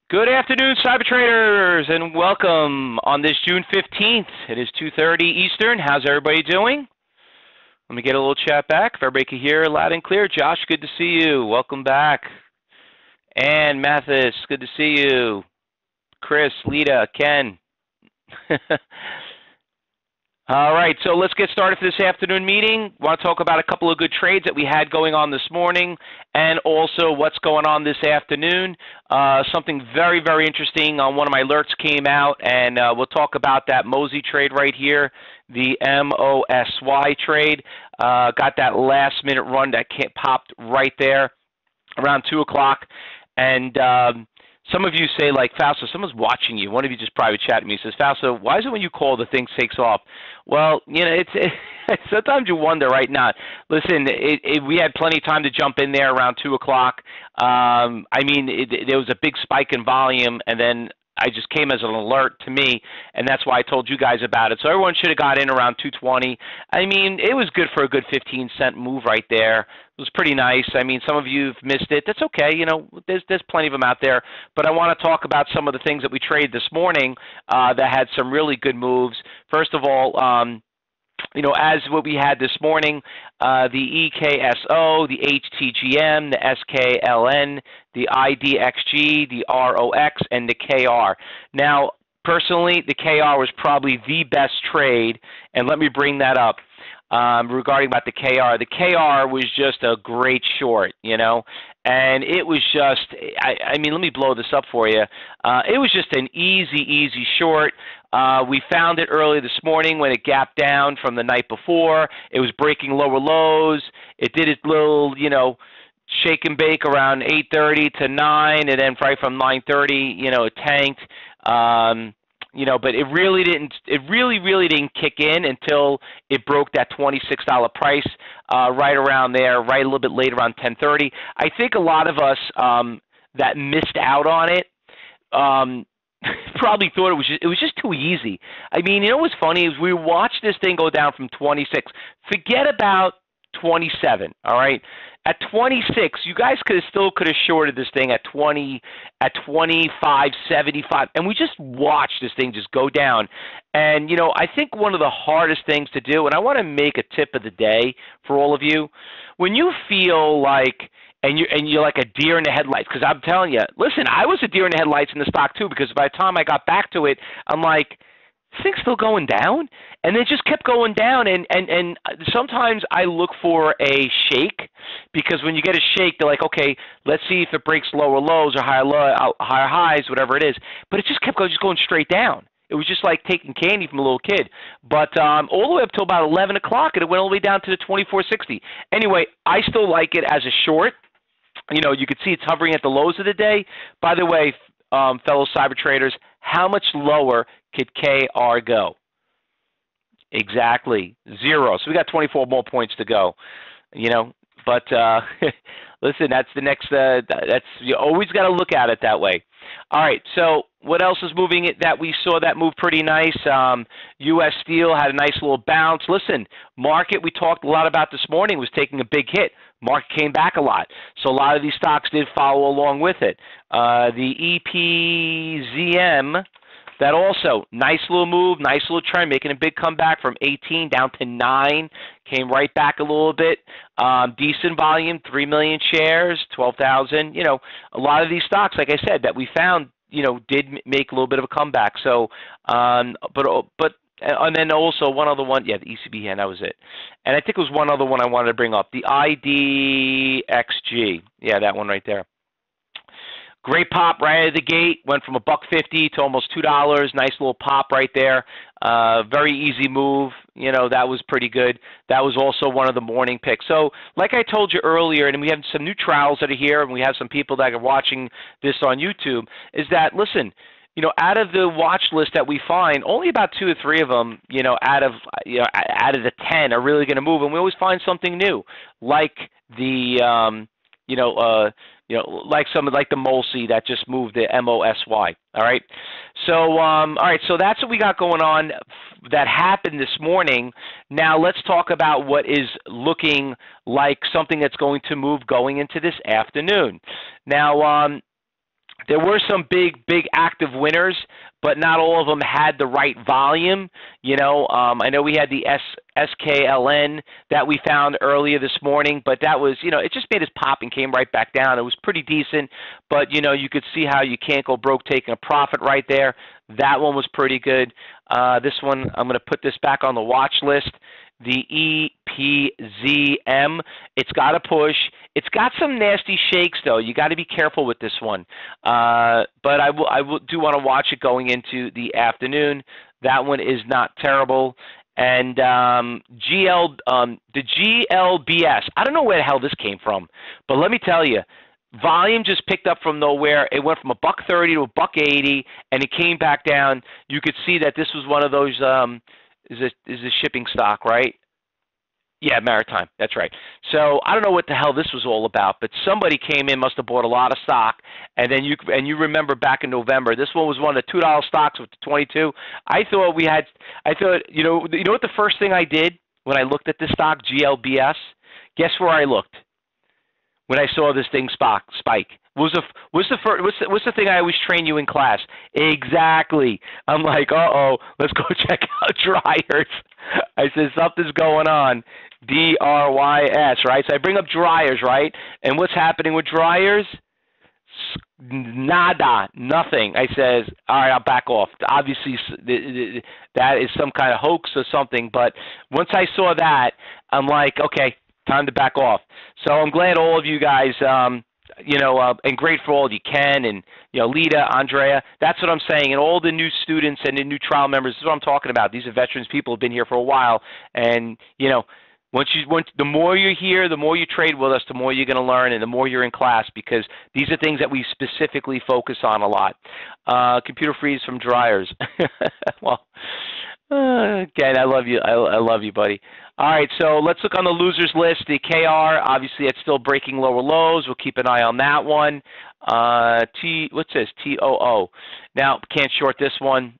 Good afternoon, cyber traders, and welcome on this June 15th. It is 2:30 Eastern. How's everybody doing? Let me get a little chat back. If everybody can hear loud and clear. Josh, good to see you. Welcome back. Ann Mathis, good to see you. Chris, Lita, Ken. All right, so let's get started for this afternoon meeting. I want to talk about a couple of good trades that we had going on this morning and also what's going on this afternoon. Something very, very interesting on one of my alerts came out, and we'll talk about that Mosey trade right here, the MOSY trade. Got that last-minute run that popped right there around 2 o'clock. And some of you say, like, Fausto, someone's watching you. One of you just private chatted me. Says, Fausto, why is it when you call the thing takes off? Well, you know, sometimes you wonder, right? Now, listen, we had plenty of time to jump in there around 2 o'clock. I mean, there was a big spike in volume, and then I just came as an alert to me, and that's why I told you guys about it. So everyone should have got in around 220. I mean, it was good for a good 15-cent move right there. It was pretty nice. I mean, some of you have missed it. That's okay. You know, there's plenty of them out there. But I want to talk about some of the things that we traded this morning that had some really good moves. First of all, you know, as what we had this morning, the EKSO, the HTGM, the SKLN, the IDXG, the ROX, and the KR. Now, personally, the KR was probably the best trade, and let me bring that up. Regarding about the KR. The KR was just a great short, you know, and it was just, I mean, let me blow this up for you. It was just an easy short. We found it early this morning when it gapped down from the night before. It was breaking lower lows. It did its little, you know, shake and bake around 8:30 to 9, and then right from 9:30, you know, it tanked. You know, but it really didn't kick in until it broke that $26 price right around there, right a little bit later around 10:30. I think a lot of us that missed out on it probably thought it was just too easy. I mean, you know what's funny is we watched this thing go down from 26. Forget about 27, all right? At 26, you guys could have shorted this thing at 20, at 25.75, and we just watched this thing just go down. And, you know, I think one of the hardest things to do, and I want to make a tip of the day for all of you, when you feel like, and you're like a deer in the headlights, because I'm telling you, listen, I was a deer in the headlights in the stock too, because by the time I got back to it, I'm like, this thing's still going down? And it just kept going down, and sometimes I look for a shake, because when you get a shake, they're like, okay, let's see if it breaks lower lows or higher highs, whatever it is. But it just kept going straight down. It was just like taking candy from a little kid. But all the way up till about 11 o'clock, and it went all the way down to the 24.60. Anyway, I still like it as a short. You know, you can see it's hovering at the lows of the day. By the way, fellow cyber traders, how much lower could KR go? Exactly 0. So we got 24 more points to go. You know, but listen, that's the next. That's, you always got to look at it that way. All right. So what else is moving? That we saw that move pretty nice. U.S. Steel had a nice little bounce. Listen, market we talked a lot about this morning was taking a big hit. Market came back a lot. So a lot of these stocks did follow along with it. The EPZM, that also, nice little move, nice little trend, making a big comeback from 18 down to 9. Came right back a little bit. Decent volume, 3 million shares, 12,000. You know, a lot of these stocks, like I said, that we found, you know, did make a little bit of a comeback. So, but and then also one other one, yeah, the ECB hand, that was it. And I think it was one other one I wanted to bring up, the IDXG. Yeah, that one right there. Great pop right out of the gate. Went from $1.50 to almost $2. Nice little pop right there. Very easy move. You know, that was pretty good. That was also one of the morning picks. So, like I told you earlier, and we have some new trials that are here, and we have some people that are watching this on YouTube, is that, listen, you know, out of the watch list that we find, only about 2 or 3 of them, you know, out of the 10 are really going to move, and we always find something new, like the, like the MOSY that just moved, the MOSY. All right. So, all right. So that's what we got going on that happened this morning. Now let's talk about what is looking like something that's going to move going into this afternoon. Now, There were some big active winners, but not all of them had the right volume. I know we had the SKLN that we found earlier this morning, but that was, it just made us pop and came right back down. It was pretty decent, but, you could see how you can't go broke taking a profit right there. That one was pretty good. This one, I'm going to put this back on the watch list. The EPZM, it's got a push. It's got some nasty shakes, though. You got to be careful with this one. But I do want to watch it going into the afternoon. That one is not terrible. And the GLBS, I don't know where the hell this came from, but let me tell you, volume just picked up from nowhere. It went from $1.30 to $1.80, and it came back down. You could see that this was one of those. Is a shipping stock, right? Yeah, Maritime. That's right. So I don't know what the hell this was all about, but somebody came in, must have bought a lot of stock, and then you remember back in November, this one was one of the $2 stocks with the 22. I thought you know what the first thing I did when I looked at this stock, GLBS? Guess where I looked when I saw this thing spike? What's the thing I always train you in class? Exactly. I'm like, let's go check out Dryers. I said, something's going on. DRYS, right? So I bring up Dryers, right? And what's happening with Dryers? Nada, nothing. I says, all right, I'll back off. Obviously, that is some kind of hoax or something. But once I saw that, I'm like, okay, time to back off. So I'm glad all of you guys and great for all of you, Ken and, Lita, Andrea. That's what I'm saying. And all the new students and the new trial members, this is what I'm talking about. These are veterans, people who have been here for a while. And, the more you're here, the more you trade with us, the more you're going to learn and the more you're in class, because these are things that we specifically focus on a lot. Computer freeze from Dryers. Well, again, I love you. I love you, buddy. All right, so let's look on the losers list. The KR, obviously, it's still breaking lower lows. We'll keep an eye on that one. What's this? TOO. Now, can't short this one,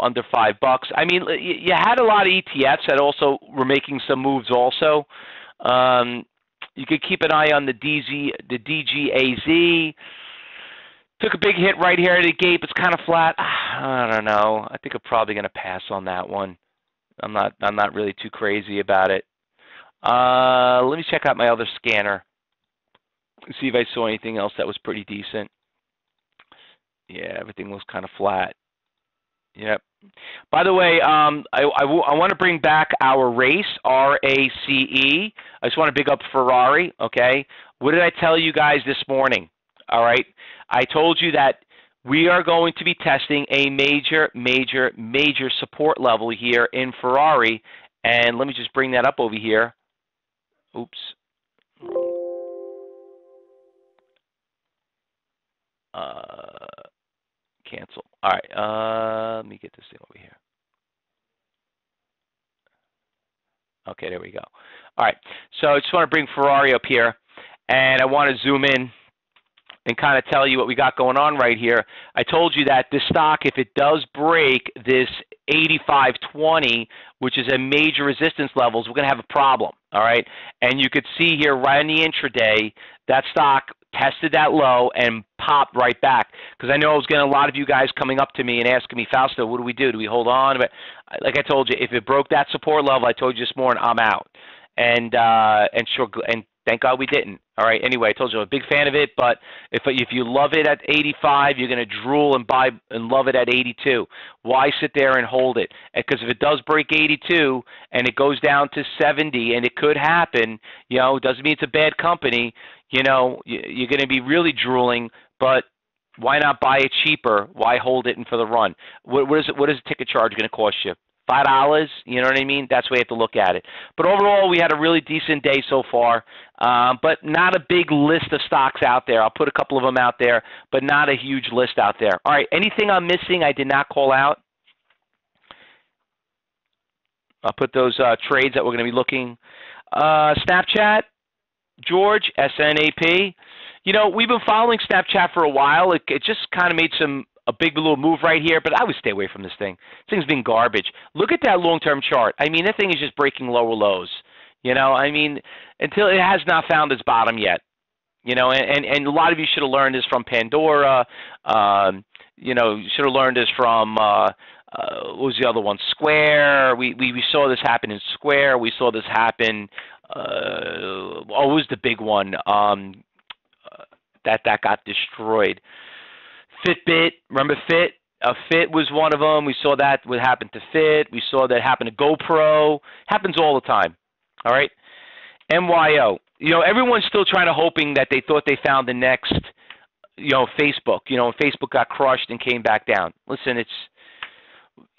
under $5. I mean, you had a lot of ETFs that also were making some moves also. You could keep an eye on the DGAZ. Took a big hit right here at the gate. It's kind of flat. I don't know. I think I'm probably going to pass on that one. I'm not really too crazy about it. Let me check out my other scanner. See if I saw anything else that was pretty decent. Yeah, everything looks kind of flat. Yep. By the way, I want to bring back our race, RACE. I just want to big up Ferrari, okay? What did I tell you guys this morning? All right. I told you that we are going to be testing a major support level here in Ferrari. And let me just bring that up over here. Oops. Cancel. All right. Let me get this thing over here. Okay, there we go. All right. So I just want to bring Ferrari up here. And I want to zoom in and kind of tell you what we got going on right here. I told you that this stock, if it does break this 85.20, which is a major resistance levels, we're going to have a problem, all right? And you could see here right in the intraday, that stock tested that low and popped right back. Because I know I was getting a lot of you guys coming up to me and asking me, Fausto, what do we do? Do we hold on? But like I told you, if it broke that support level, I told you this morning, I'm out. And thank God we didn't. All right. Anyway, I told you I'm a big fan of it, but if you love it at 85, you're going to drool and buy and love it at 82. Why sit there and hold it? Because if it does break 82 and it goes down to 70, and it could happen, it doesn't mean it's a bad company. You're going to be really drooling. But why not buy it cheaper? Why hold it in for the run? What is a ticket charge going to cost you? $5, you know what I mean? That's the way you have to look at it. But overall, we had a really decent day so far, but not a big list of stocks out there. I'll put a couple of them out there, but not a huge list out there. All right, anything I'm missing I did not call out? I'll put those trades that we're going to be looking. Snapchat, George, SNAP. We've been following Snapchat for a while. It just kind of made a big little move right here, but I would stay away from this thing. This thing's been garbage. Look at that long-term chart. I mean, that thing is just breaking lower lows. I mean, until it has not found its bottom yet. You know, and a lot of you should have learned this from Pandora. You know, you should have learned this from what was the other one? Square. We saw this happen in Square. We saw this happen. What was the big one? That got destroyed. Fitbit. Remember Fit? Fit was one of them. We saw that what happened to Fit. We saw that happen to GoPro. Happens all the time. All right. MYO. You know, everyone's still trying to hoping that they thought they found the next, you know, Facebook. You know, Facebook got crushed and came back down. Listen, it's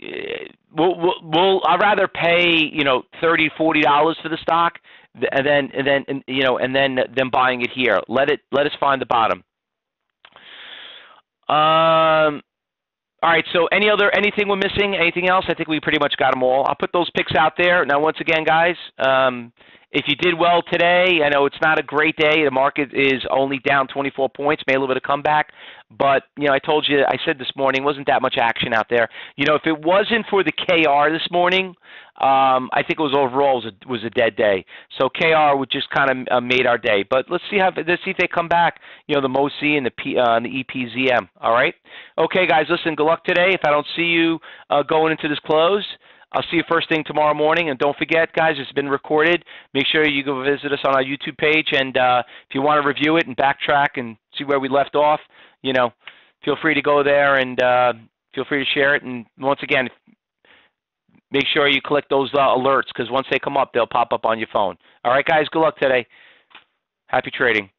I'd rather pay, you know, $30-$40 for the stock and then buying it here. Let us find the bottom. All right, so anything we're missing? Anything else? I think we pretty much got them all. I'll put those picks out there. Now, once again, guys, if you did well today, I know it's not a great day. The market is only down 24 points, made a little bit of comeback. But, you know, I said this morning, wasn't that much action out there. You know, if it wasn't for the KR this morning, I think it was overall was a dead day. So KR would just kind of made our day. But let's see if they come back. You know, the MOSI and the EPZM. All right. Okay, guys. Listen. Good luck today. If I don't see you going into this close, I'll see you first thing tomorrow morning. And don't forget, guys, it's been recorded. Make sure you go visit us on our YouTube page. And if you want to review it and backtrack and see where we left off, you know, feel free to go there and feel free to share it. And once again, make sure you click those alerts because once they come up, they'll pop up on your phone. All right, guys, good luck today. Happy trading.